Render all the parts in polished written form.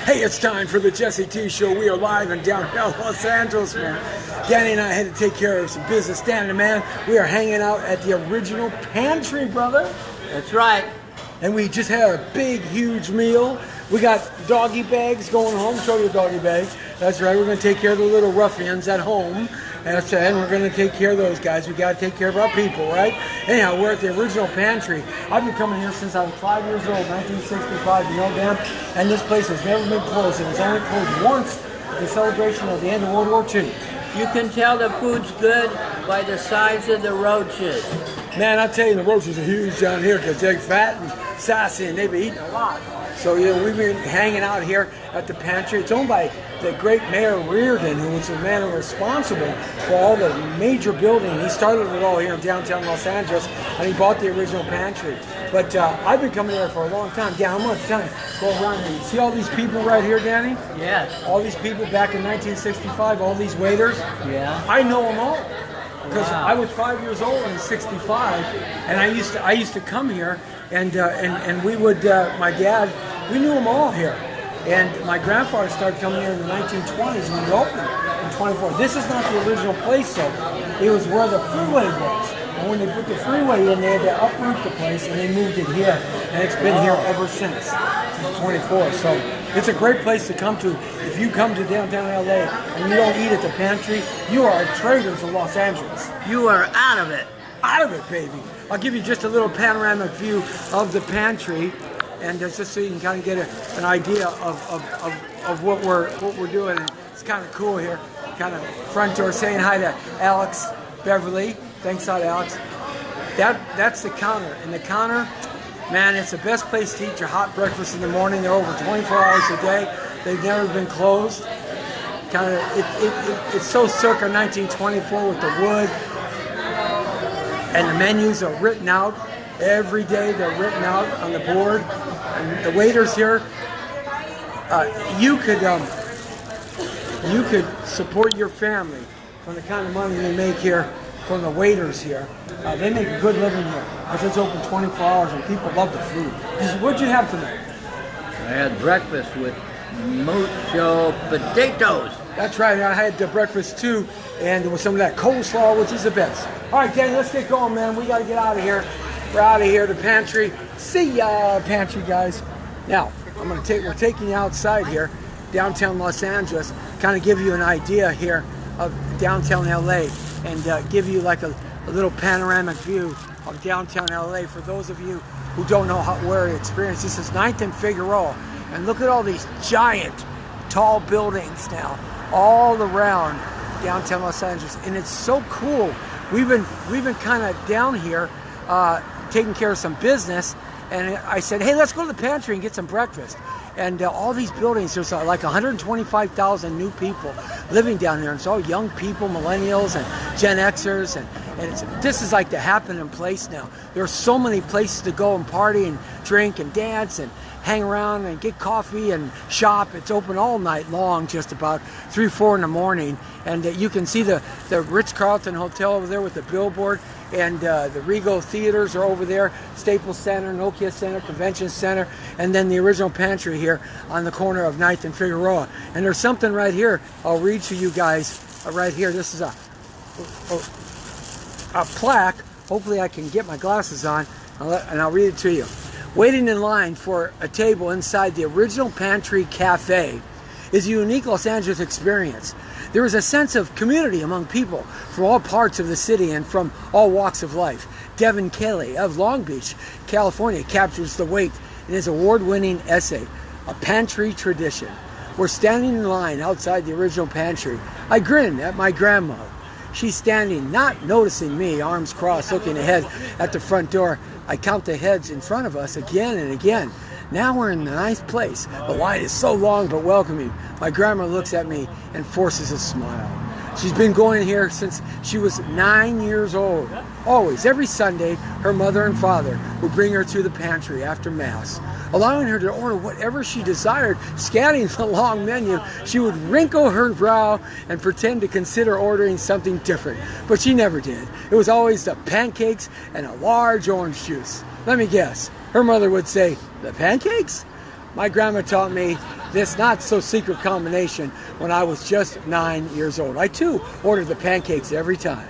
Hey, it's time for the Jesse T Show. We are live in downtown Los Angeles, man. Danny and I had to take care of some business. Danny, man, we are hanging out at the original Pantry, brother. That's right. And we just had a big, huge meal. We got doggy bags going home. Show your doggy bags. That's right. We're going to take care of the little ruffians at home. And we're going to take care of those guys. We got to take care of our people, right? Anyhow, we're at the original Pantry. I've been coming here since I was 5 years old, 1965, you know, Dan? And this place has never been closed. It was only closed once at the celebration of the end of World War II. You can tell the food's good by the size of the roaches. Man, I tell you, the roaches are huge down here because they're fat and sassy and they've been eating a lot. So, you know, we've been hanging out here at the Pantry. It's owned by the great Mayor Reardon, who was the man responsible for all the major building. He started it all here in downtown Los Angeles, and he bought the original Pantry. But I've been coming here for a long time. Dan, I'm going to tell you, go around here. You see all these people right here, Danny? Yes. All these people back in 1965, all these waiters? Yeah. I know them all. Because Wow. I was 5 years old in '65, and I used to come here, and we would my dad, we knew them all here, and my grandfather started coming here in the 1920s when it opened in 24. This is not the original place, though. It was where the freeway was, and when they put the freeway in, they had to uproot the place, and they moved it here, and it's been here ever since 24. So it's a great place to come to. If you come to downtown LA and you don't eat at the Pantry, you are a traitor to Los Angeles. You are out of it. Out of it, baby. I'll give you just a little panoramic view of the Pantry, and just so you can kind of get an idea of what we're doing. And it's kind of cool here. Kind of front door, saying hi to Alex Beverly. Thanks out, Alex. That's the counter, and the counter, man, it's the best place to eat your hot breakfast in the morning. They're over 24 hours a day. They've never been closed. Kind of, it's so circa 1924 with the wood, and the menus are written out every day. They're written out on the board, and the waiters here. You could support your family from the kind of money they make here from the waiters here. They make a good living here because it's open 24 hours, and people love the food. What'd you have tonight? I had breakfast with mucho potatoes. That's right, I had the breakfast too, and with some of that coleslaw, which is the best. All right, Danny, let's get going, man. We got to get out of here. We're out of here, the Pantry. See ya, Pantry guys. Now, we're taking you outside here, downtown Los Angeles, kind of give you an idea here of downtown LA, and give you like a little panoramic view of downtown LA for those of you who don't know where to experience. This is 9th and Figueroa. And look at all these giant, tall buildings now, all around downtown Los Angeles, and it's so cool. We've been kind of down here, taking care of some business, and I said, hey, let's go to the Pantry and get some breakfast. And all these buildings, there's like 125,000 new people living down there, and it's all young people, millennials and Gen Xers, and this is like the happening place now. There are so many places to go and party and drink and dance and hang around and get coffee and shop. It's open all night long, just about 3, 4 in the morning. And you can see the Ritz-Carlton Hotel over there with the billboard, and the Regal Theaters are over there, Staples Center, Nokia Center, Convention Center, and then the original Pantry here on the corner of 9th and Figueroa. And there's something right here I'll read to you guys right here. This is a plaque. Hopefully I can get my glasses on, and I'll read it to you. Waiting in line for a table inside the original Pantry Cafe is a unique Los Angeles experience. There is a sense of community among people from all parts of the city and from all walks of life. Devin Kelly of Long Beach, California, captures the weight in his award-winning essay, A Pantry Tradition. We're standing in line outside the original Pantry. I grin at my grandma. She's standing, not noticing me, arms crossed, looking ahead at the front door. I count the heads in front of us again and again. Now we're in the ninth place. The line is so long but welcoming. My grandma looks at me and forces a smile. She's been going here since she was 9 years old. Always, every Sunday, her mother and father would bring her to the Pantry after Mass, allowing her to order whatever she desired. Scanning the long menu, she would wrinkle her brow and pretend to consider ordering something different. But she never did. It was always the pancakes and a large orange juice. Let me guess. Her mother would say, "The pancakes?" My grandma taught me this not-so-secret combination when I was just 9 years old. I, too, ordered the pancakes every time.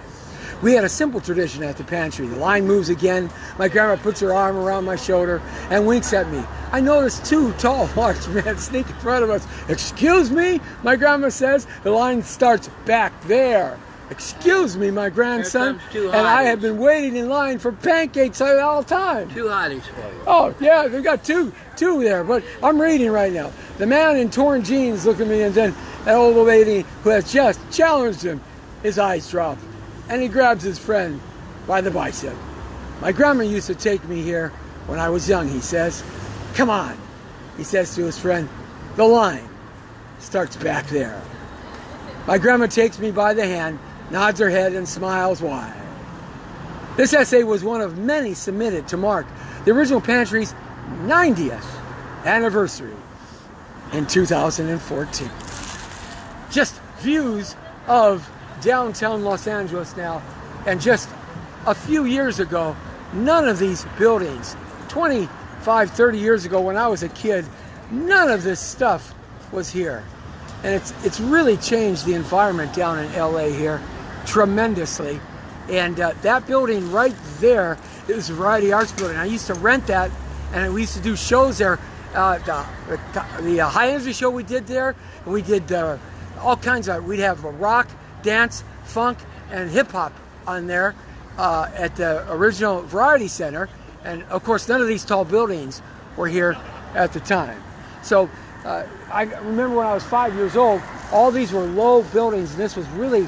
We had a simple tradition at the pantry. The line moves again. My grandma puts her arm around my shoulder and winks at me. I noticed 2 tall, large men sneak in front of us. "Excuse me," my grandma says. "The line starts back there." "Excuse me, my grandson." Here comes 2 And I hotties. have been waiting in line for pancakes all the time. 2 hotties for you. Oh, yeah, they got two there, but I'm reading right now. The man in torn jeans looked at me, and then that old lady who has just challenged him, his eyes drop, and he grabs his friend by the bicep. "My grandma used to take me here when I was young," he says. "Come on," he says to his friend. "The line starts back there." My grandma takes me by the hand, nods her head, and smiles wide. This essay was one of many submitted to mark the original Pantry's 90th anniversary in 2014. Just views of downtown Los Angeles now, and just a few years ago, none of these buildings, 25, 30 years ago when I was a kid, none of this stuff was here. And it's really changed the environment down in LA here tremendously. And that building right there is a Variety Arts building. I used to rent that, and we used to do shows there. The high energy show we did there, and we did all kinds of, we'd have rock, dance, funk, and hip hop on there at the original Variety Center. And of course, none of these tall buildings were here at the time. So I remember when I was 5 years old, all these were low buildings, and this was really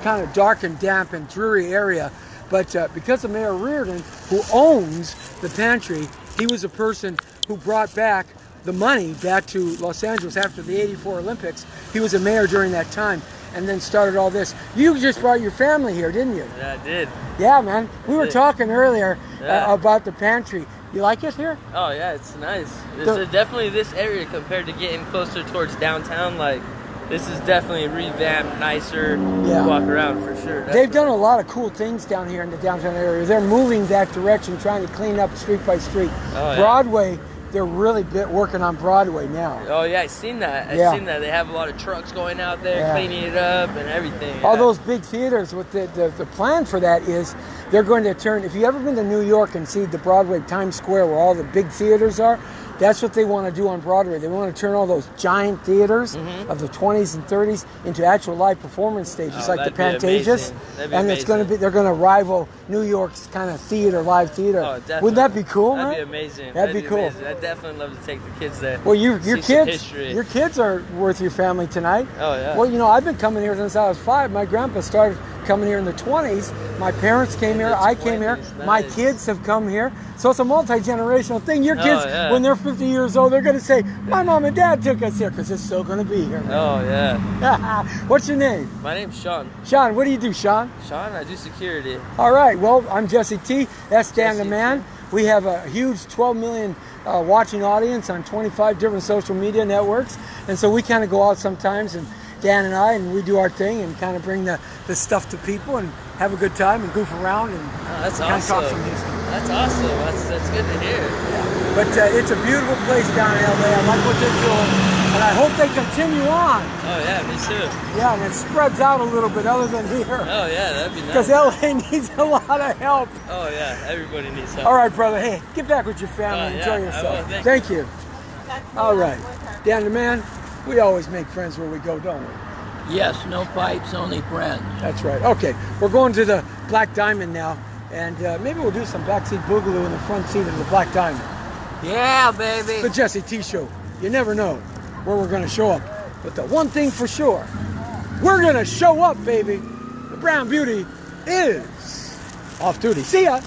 kind of dark and damp and dreary area. But because of Mayor Reardon, who owns the Pantry, he was a person who brought back the money back to Los Angeles after the '84 Olympics. He was a mayor during that time, and then started all this. You just brought your family here, didn't you? Yeah, I did. Yeah, man. We were talking earlier Yeah. about the Pantry. You like it here? Oh yeah, it's nice. It's definitely this area compared to getting closer towards downtown. Like, this is definitely revamped, nicer. Yeah. To walk around for sure. They've done a lot of cool things down here in the downtown area. They're moving that direction, trying to clean up street by street. Oh, yeah. Broadway, they're really working on Broadway now. Oh yeah, I seen that. Yeah. I seen that. They have a lot of trucks going out there, Yeah. cleaning it up and everything. All yeah. those big theaters, with the plan for that is they're going to turn, if you've ever been to New York and see the Broadway Times Square where all the big theaters are, that's what they want to do on Broadway. They want to turn all those giant theaters of the 20s and 30s into actual live performance stages, Oh, like the that'd be Pantages. amazing. That'd be And it's going to be, they're going to rival New York's kind of theater, live theater. Oh, definitely. Wouldn't that be cool, That'd man? be amazing. That'd be cool. Amazing. I'd definitely love to take the kids there. Well, your see some kids, history. your kids are worth your family tonight. Oh, yeah. Well, you know, I've been coming here since I was 5. My grandpa started coming here in the 20s. My parents came here. the I came here. 20s, My nice. kids have come here. So it's a multi-generational thing. Your kids, yeah. when they're 50 years old, they're going to say, "My mom and dad took us here," because it's still going to be here. Oh yeah. What's your name? My name's Sean. Sean, what do you do, Sean? Sean, I do security. All right. Well, I'm Jesse T. That's Dan the Jesse Man. We have a huge 12 million watching audience on 25 different social media networks. And so we kind of go out sometimes, and Dan and I, and we do our thing and kind of bring the stuff to people and have a good time and goof around and That's kind of talk awesome. some music. That's awesome. That's good to hear. But it's a beautiful place down in LA. I like what they're doing, and I hope they continue on. Oh yeah, me too. Yeah, and it spreads out a little bit other than here. Oh yeah, that'd be Because nice. LA needs a lot of help. Oh yeah, everybody needs help. All right, brother. Hey, get back with your family. Yeah, Enjoy I yourself. will. Thank you. All right. Dan the Man, we always make friends where we go, don't we? Yes, no fights, only friends. That's right. Okay, we're going to the Black Diamond now, and maybe we'll do some backseat boogaloo in the front seat of the Black Diamond. Yeah, baby. The Jesse T Show. You never know where we're going to show up. But the one thing for sure, we're going to show up, baby. The Brown Beauty is off duty. See ya.